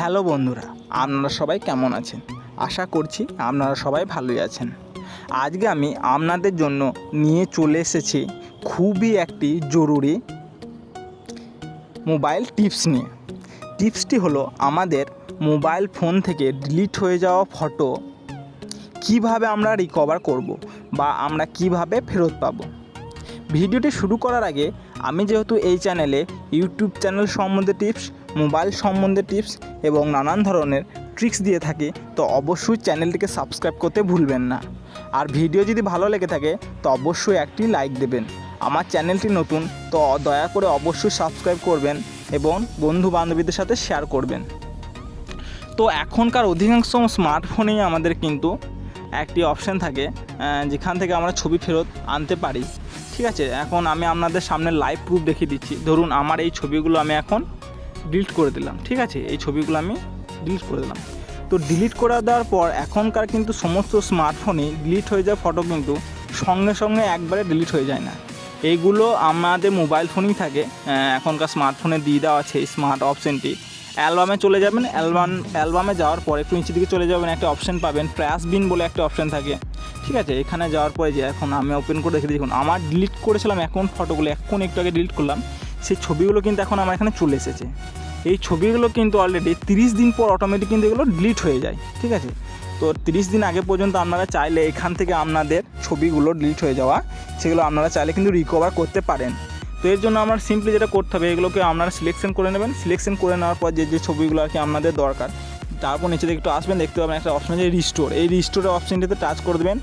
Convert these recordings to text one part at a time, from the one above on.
Hello বন্ধুরা, আপনারা সবাই কেমন আছেন? আশা করছি আপনারা সবাই ভালোই আছেন। আজকে আমি আপনাদের জন্য নিয়ে চলে এসেছি খুবই একটি জরুরি মোবাইল টিপস নিয়ে। টিপসটি হলো আমাদের মোবাইল ফোন থেকে ডিলিট হয়ে যাওয়া ফটো কিভাবে আমরা রিকভার করব বা আমরা কিভাবে ফেরত পাবো। ভিডিওটি শুরু করার আগে আমি যেহেতু এই চ্যানেলে ইউটিউব চ্যানেল সম্বন্ধে টিপস, মোবাইল সম্বন্ধে টিপস এবং নানান ধরনের ট্রিক্স দিয়ে থাকি, তো অবশ্যই চ্যানেলটিকে সাবস্ক্রাইব করতে ভুলবেন না। আর ভিডিও যদি ভালো লেগে থাকে তো অবশ্যই একটি লাইক দেবেন। আমার চ্যানেলটি নতুন, তো দয়া করে অবশ্যই সাবস্ক্রাইব করবেন এবং বন্ধু বান্ধবীদের সাথে শেয়ার করবেন। তো এখনকার অধিকাংশ স্মার্টফোনেই আমাদের কিন্তু একটি অপশান থাকে যেখান থেকে আমরা ছবি ফেরত আনতে পারি। ঠিক আছে, এখন আমি আপনাদের সামনে লাইভ প্রুফ দেখিয়ে দিচ্ছি। ধরুন আমার এই ছবিগুলো আমি এখন ডিলিট করে দিলাম। ঠিক আছে, এই ছবিগুলো আমি ডিলিট করে দিলাম। তো ডিলিট করে দেওয়ার পর এখনকার কিন্তু সমস্ত স্মার্টফোনে ডিলিট হয়ে যাওয়া ফটো কিন্তু সঙ্গে সঙ্গে একবারে ডিলিট হয়ে যায় না। এইগুলো আমাদের মোবাইল ফোনেই থাকে। এখনকার স্মার্টফোনে দিয়ে দেওয়া আছে এই স্মার্ট অপশানটি। অ্যালবামে চলে যাবেন, অ্যালবামে যাওয়ার পর একটু নিচের দিকে চলে যাবেন, একটা অপশান পাবেন ট্র্যাশ বিন বলে একটা অপশান থাকে। ঠিক আছে, এখানে যাওয়ার পরে যে এখন আমি ওপেন করে দেখে দেখুন আমার ডিলিট করেছিলাম এখন ফটোগুলো এখন একটু আগে ডিলিট করলাম, সেই ছবিগুলো কিন্তু এখন আমার এখানে চলে এসেছে। এই ছবিগুলো কিন্তু অলরেডি 30 দিন পর অটোমেটিক কিন্তু এগুলো ডিলিট হয়ে যায়। ঠিক আছে, তো 30 দিন আগে পর্যন্ত আপনারা চাইলে এখান থেকে আপনাদের ছবিগুলো ডিলিট হয়ে যাওয়া সেগুলো আপনারা চাইলে কিন্তু রিকভার করতে পারেন। তো এর জন্য আপনার সিম্পলি যেটা করতে হবে, এগুলোকে আপনারা সিলেকশন করে নেবেন। সিলেকশন করে নেওয়ার পর যে ছবিগুলো আর কি আপনাদের দরকার, তারপর নিচে দিকে একটু আসবেন, দেখতে পাবেন একটা অপশন আছে রিস্টোর। এই রিস্টোরের অপশানটিতে টাচ করে দেবেন।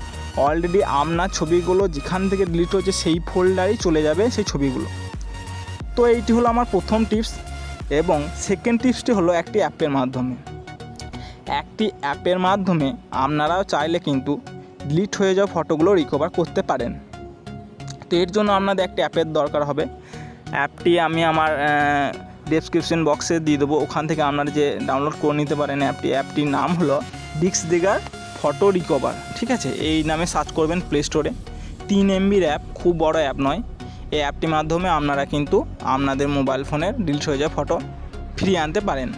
অলরেডি আপনার ছবিগুলো যেখান থেকে ডিলিট হয়েছে সেই ফোল্ডারেই চলে যাবে সেই ছবিগুলো। তো এইটি হলো আমার প্রথম টিপস। এবং সেকেন্ড টিপসটি হলো একটি অ্যাপের মাধ্যমে আপনারাও চাইলে কিন্তু ডিলিট হয়ে যাওয়া ফটোগুলো রিকভার করতে পারেন। তো এর জন্য আপনাদের একটি অ্যাপের দরকার হবে। অ্যাপটি আমি আমার ডেসক্রিপশন বক্সে দিয়ে দেবো, ওখান থেকে আপনারা যে ডাউনলোড করে নিতে পারেন। অ্যাপটির নাম হলো ডিস্ক দিগার ফটো রিকভার। ঠিক আছে, এই নামে সার্চ করবেন প্লে স্টোরে। 3 MBর অ্যাপ, খুব বড় অ্যাপ নয়। এই অ্যাপটির মাধ্যমে আপনারা কিন্তু আপনাদের মোবাইল ফোনের ডিলিট হয়ে যাওয়া ফটো ফিরিয়ে আনতে পারেন।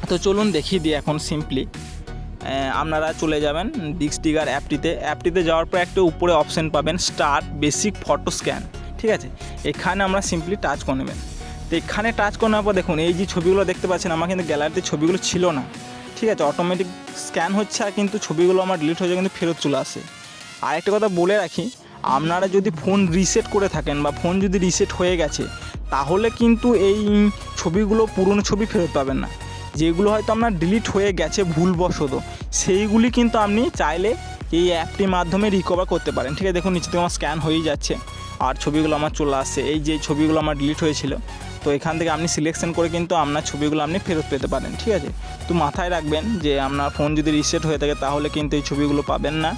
তো চলুন দেখিয়ে দিই। এখন সিম্পলি আপনারা চলে যাবেন ডিস্ক দিগার অ্যাপটিতে যাওয়ার পর একটা উপরে অপশান পাবেন স্টার্ট বেসিক ফটো স্ক্যান। ঠিক আছে, এখানে আমরা সিম্পলি টাচ করে নেবেন। তো এখানে টাচ করে নেওয়ার পর দেখুন এই যে ছবিগুলো দেখতে পাচ্ছেন, আমার কিন্তু গ্যালারিতে ছবিগুলো ছিল না। ঠিক আছে, অটোমেটিক স্ক্যান হচ্ছে আর কিন্তু ছবিগুলো আমার ডিলিট হয়ে যায়, কিন্তু ফেরত চলে আসে। আর একটা কথা বলে রাখি, আপনারা যদি ফোন রিসেট করে থাকেন বা ফোন যদি রিসেট হয়ে গেছে, তাহলে কিন্তু এই ছবিগুলো পুরনো ছবি ফেরত পাবেন না। যেগুলো হয়তো আপনার ডিলিট হয়ে গেছে ভুলবশত, সেইগুলি কিন্তু আপনি চাইলে এই অ্যাপটির মাধ্যমে রিকভার করতে পারেন। ঠিক আছে, দেখুন নিচে থেকে আমার স্ক্যান হয়েই যাচ্ছে আর ছবিগুলো আমার চলে আসছে। এই যে ছবিগুলো আমার ডিলিট হয়েছিল, তো এখান থেকে আপনি সিলেকশন করে কিন্তু আপনার ছবিগুলো আপনি ফেরত পেতে পারেন। ঠিক আছে, তো মাথায় রাখবেন যে আপনার ফোন যদি রিসেট হয়ে থাকে তাহলে কিন্তু এই ছবিগুলো পাবেন না।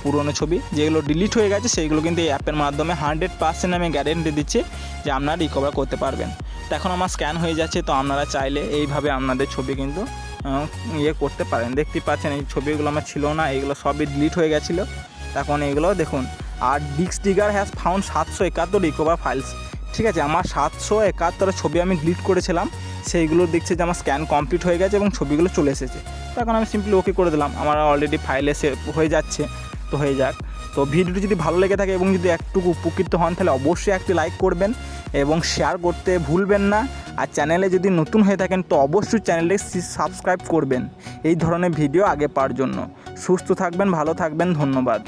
পুরনো ছবি যেগুলো ডিলিট হয়ে গেছে সেইগুলো কিন্তু এই অ্যাপের মাধ্যমে 100% আমি গ্যারেন্টি দিচ্ছি যে আপনারা রিকভার করতে পারবেন। তো এখন আমার স্ক্যান হয়ে যাচ্ছে, তো আপনারা চাইলে এইভাবে আপনাদের ছবি কিন্তু করতে পারেন। দেখতে পাচ্ছেন এই ছবিগুলো আমার ছিল না, এইগুলো সবই ডিলিট হয়ে গেছিলো। এখন এইগুলো দেখুন। আর disk digger has found 771 recover files. ঠিক আছে, আমার 771 ছবি আমি ডিলিট করেছিলাম, সেইগুলো দেখছে যে আমার স্ক্যান কমপ্লিট হয়ে গেছে এবং ছবিগুলো চলে এসেছে। তো এখন আমি সিম্পলি ওকে করে দিলাম, আমার অলরেডি ফাইলে সেভ হয়ে যাচ্ছে। তো হয়ে যাক। তো ভিডিওটি যদি ভালো লেগে থাকে এবং যদি একটুকু উপকৃত হন তাহলে অবশ্যই একটি লাইক করবেন এবং শেয়ার করতে ভুলবেন না। আর চ্যানেলে যদি নতুন হয়ে থাকেন তো অবশ্যই চ্যানেলটি সাবস্ক্রাইব করবেন এই ধরনের ভিডিও আগে পাওয়ার জন্য। সুস্থ থাকবেন, ভালো থাকবেন, ধন্যবাদ।